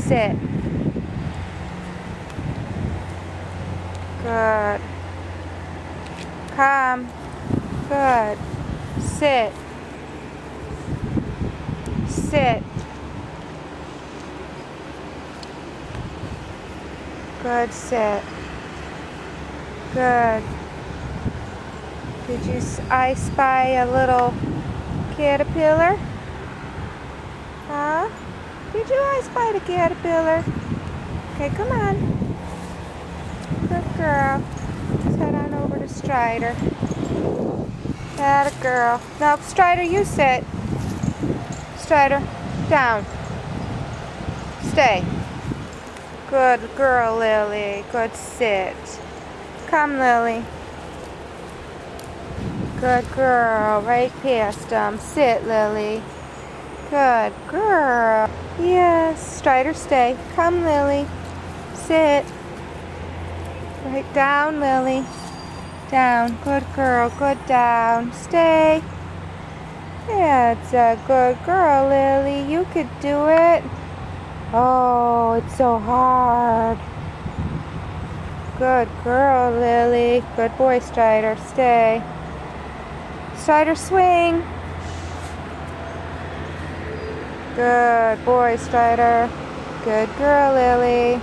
sit. Good. Come. Good. Sit. Sit. Good, sit. Good. Did you I spy a little caterpillar? Huh? Did you I spy the caterpillar? Okay, come on. Good girl. Let's head on over to Strider. That a girl. No, Strider, you sit. Strider, down. Stay. Good girl, Lily. Good sit. Come, Lily. Good girl. Right past them. Sit, Lily. Good girl. Yes. Strider, stay. Come, Lily. Sit. Right down, Lily. Down. Good girl. Good down. Stay. That's a good girl, Lily. You could do it. Oh, it's so hard. Good girl, Lily. Good boy, Strider. Stay. Strider, swing. Good boy, Strider. Good girl, Lily.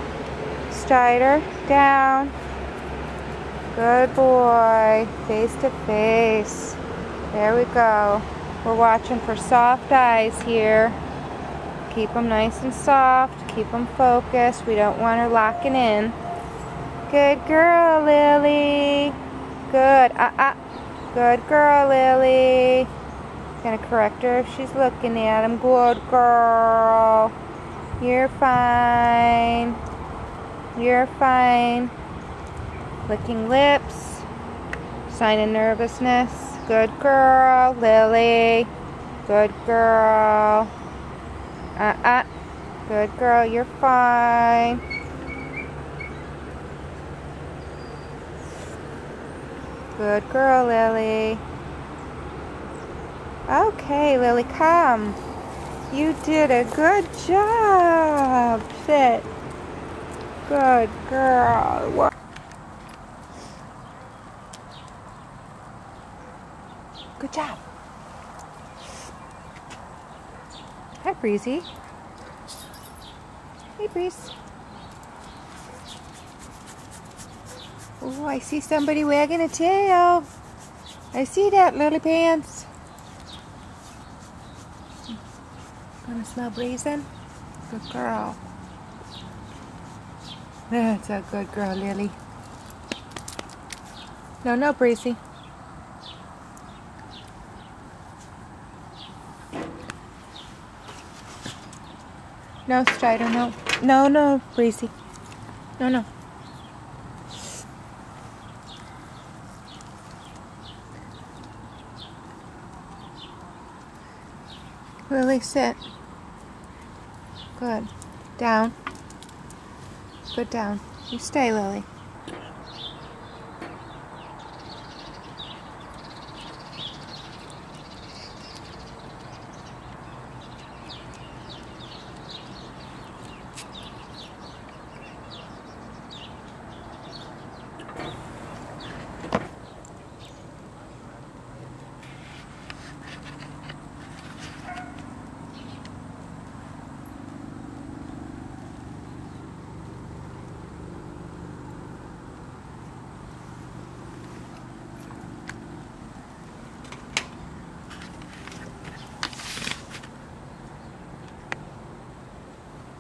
Strider, down. Good boy. Face to face. There we go. We're watching for soft eyes here. Keep them nice and soft. Keep them focused. We don't want her locking in. Good girl, Lily. Good. Good girl, Lily. Gonna correct her if she's looking at him. Good girl. You're fine. You're fine. Licking lips. Sign of nervousness. Good girl, Lily. Good girl. Good girl, you're fine. Good girl, Lily. Okay, Lily, come. You did a good job. Sit. Good girl. Good job. Hi, Breezy. Hey, Breeze. Oh, I see somebody wagging a tail. I see that, Lily Pants. Gonna smell Breezing? Good girl. That's a good girl, Lily. No, Breezy. No, Strider, no. No, Breezy. No. Lily, sit. Good. Down. Good down. You stay, Lily.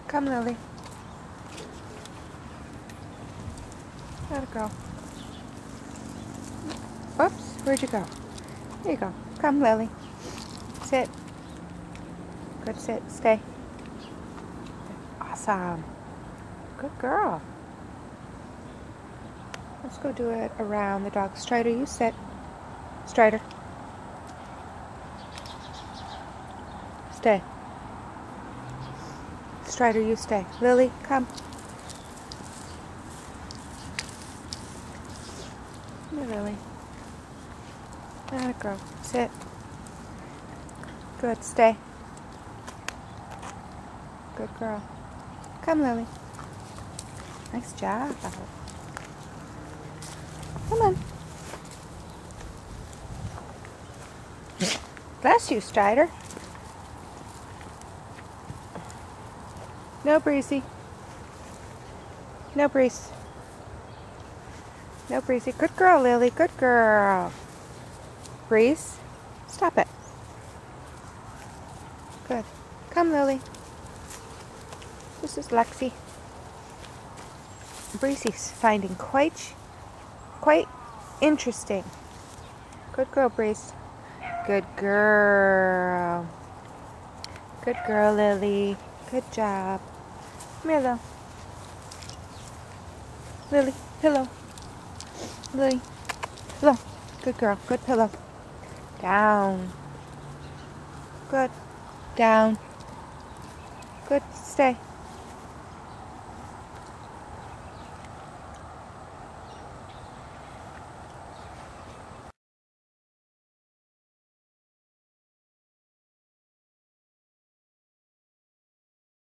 Come, Lily. Let it go. Whoops, where'd you go? There you go. Come, Lily. Sit. Good sit. Stay. Awesome. Good girl. Let's go do it around the dog. Strider, you sit. Strider. Stay. Strider, you stay. Lily, come. Here, Lily. Let it go. Sit. Good. Stay. Good girl. Come, Lily. Nice job. Come on. Bless you, Strider. No, Breezy. No, Breeze. No, Breezy. Good girl, Lily. Good girl. Breeze, stop it. Good. Come, Lily. This is Lexi. Breezy's finding quite interesting. Good girl, Breeze. Good girl. Good girl, Lily. Good job. Come here, Lil. Lily, pillow. Lily, pillow. Good girl. Good pillow. Down. Good. Down. Good. Stay.